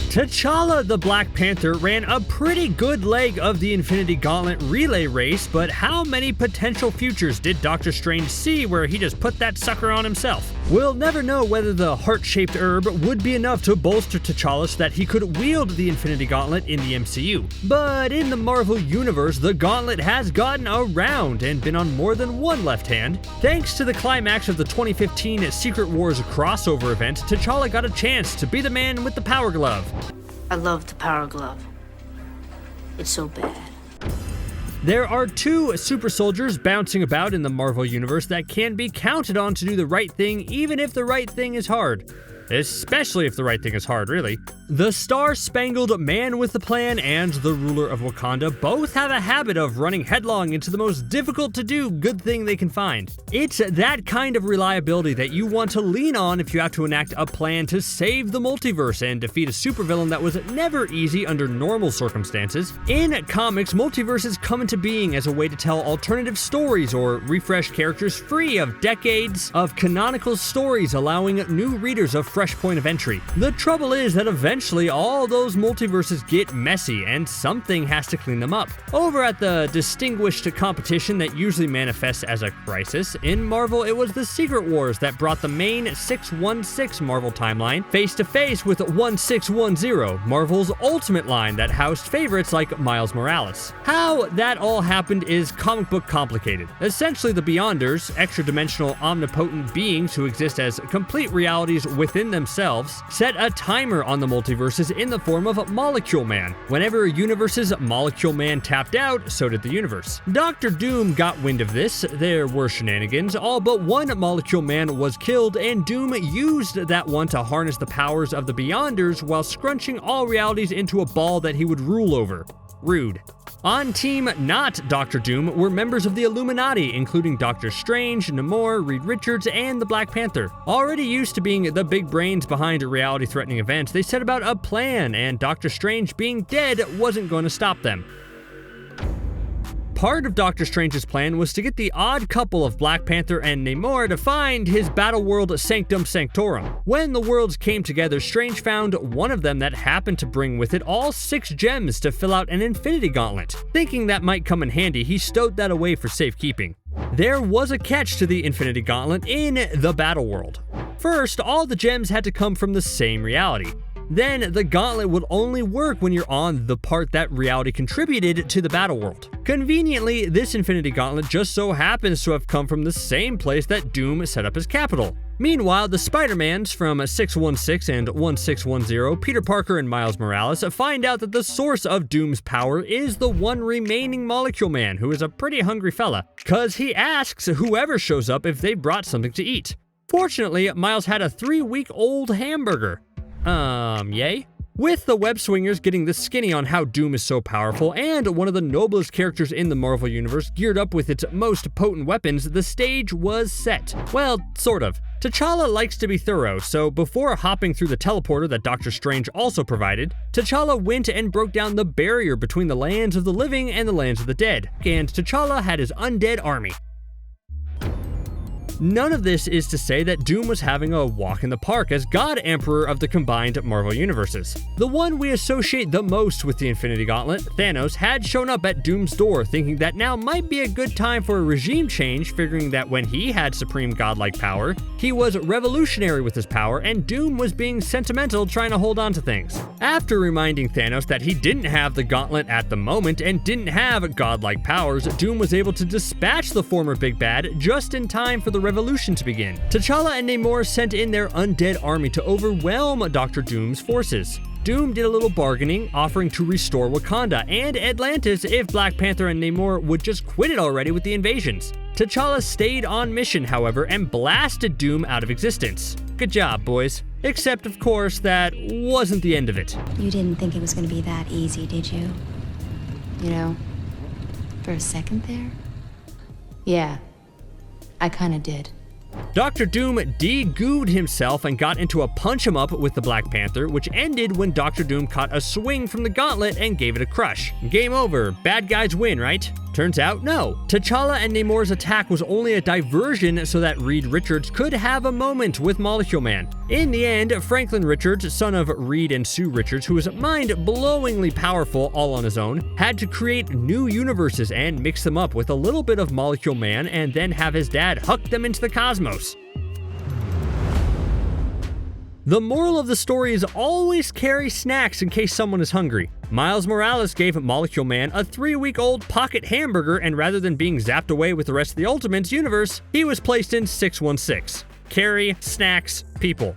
T'Challa the Black Panther ran a pretty good leg of the Infinity Gauntlet relay race, but how many potential futures did Doctor Strange see where he just put that sucker on himself? We'll never know whether the heart-shaped herb would be enough to bolster T'Challa so that he could wield the Infinity Gauntlet in the MCU. But in the Marvel Universe, the Gauntlet has gotten around and been on more than one left hand. Thanks to the climax of the 2015 Secret Wars crossover event, T'Challa got a chance to be the man with the power glove. I love the power glove. It's so bad. There are two super soldiers bouncing about in the Marvel Universe that can be counted on to do the right thing even if the right thing is hard. Especially if the right thing is hard, really. The Star-Spangled Man with a Plan and the Ruler of Wakanda both have a habit of running headlong into the most difficult-to-do good thing they can find. It's that kind of reliability that you want to lean on if you have to enact a plan to save the multiverse and defeat a supervillain that was never easy under normal circumstances. In comics, multiverses come into being as a way to tell alternative stories or refresh characters free of decades of canonical stories, allowing new readers a fresh point of entry. The trouble is that eventually all those multiverses get messy and something has to clean them up. Over at the distinguished competition that usually manifests as a crisis, in Marvel it was the Secret Wars that brought the main 616 Marvel timeline face to face with 1610, Marvel's Ultimate line that housed favorites like Miles Morales. How that all happened is comic book complicated. Essentially, the Beyonders, extra-dimensional omnipotent beings who exist as complete realities within themselves, set a timer on the multiverses in the form of Molecule Man. Whenever a universe's Molecule Man tapped out, so did the universe. Doctor Doom got wind of this. There were shenanigans. All but one Molecule Man was killed, and Doom used that one to harness the powers of the Beyonders while scrunching all realities into a ball that he would rule over. Rude. On Team Not Doctor Doom were members of the Illuminati, including Doctor Strange, Namor, Reed Richards, and the Black Panther. Already used to being the big brains behind reality-threatening events, they set about a plan, and Doctor Strange being dead wasn't going to stop them. Part of Doctor Strange's plan was to get the odd couple of Black Panther and Namor to find his Battleworld Sanctum Sanctorum. When the worlds came together, Strange found one of them that happened to bring with it all 6 gems to fill out an Infinity Gauntlet. Thinking that might come in handy, he stowed that away for safekeeping. There was a catch to the Infinity Gauntlet in the Battleworld. First, all the gems had to come from the same reality. Then, the gauntlet would only work when you're on the part that reality contributed to the Battleworld. Conveniently, this Infinity Gauntlet just so happens to have come from the same place that Doom set up his capital. Meanwhile, the Spider-Mans from 616 and 1610, Peter Parker and Miles Morales, find out that the source of Doom's power is the one remaining Molecule Man, who is a pretty hungry fella, cause he asks whoever shows up if they brought something to eat. Fortunately, Miles had a 3-week-old hamburger. Yay? With the web swingers getting this skinny on how Doom is so powerful, and one of the noblest characters in the Marvel Universe geared up with its most potent weapons, the stage was set. Well, sort of. T'Challa likes to be thorough, so before hopping through the teleporter that Doctor Strange also provided, T'Challa went and broke down the barrier between the lands of the living and the lands of the dead, and T'Challa had his undead army. None of this is to say that Doom was having a walk in the park as God Emperor of the combined Marvel universes. The one we associate the most with the Infinity Gauntlet, Thanos, had shown up at Doom's door thinking that now might be a good time for a regime change, figuring that when he had supreme godlike power, he was revolutionary with his power and Doom was being sentimental trying to hold on to things. After reminding Thanos that he didn't have the gauntlet at the moment and didn't have godlike powers, Doom was able to dispatch the former big bad just in time for the revolution to begin. T'Challa and Namor sent in their undead army to overwhelm Dr. Doom's forces. Doom did a little bargaining, offering to restore Wakanda and Atlantis if Black Panther and Namor would just quit it already with the invasions. T'Challa stayed on mission, however, and blasted Doom out of existence. Good job, boys. Except, of course, that wasn't the end of it. You didn't think it was going to be that easy, did you? You know, for a second there? Yeah, I kind of did. Dr. Doom de-gooed himself and got into a punch-em-up with the Black Panther, which ended when Dr. Doom caught a swing from the gauntlet and gave it a crush. Game over. Bad guys win, right? Turns out, no. T'Challa and Namor's attack was only a diversion so that Reed Richards could have a moment with Molecule Man. In the end, Franklin Richards, son of Reed and Sue Richards, who was mind-blowingly powerful all on his own, had to create new universes and mix them up with a little bit of Molecule Man and then have his dad huck them into the cosmos. The moral of the story is always carry snacks in case someone is hungry. Miles Morales gave Molecule Man a 3-week-old pocket hamburger, and rather than being zapped away with the rest of the Ultimates universe, he was placed in 616. Carry snacks, people.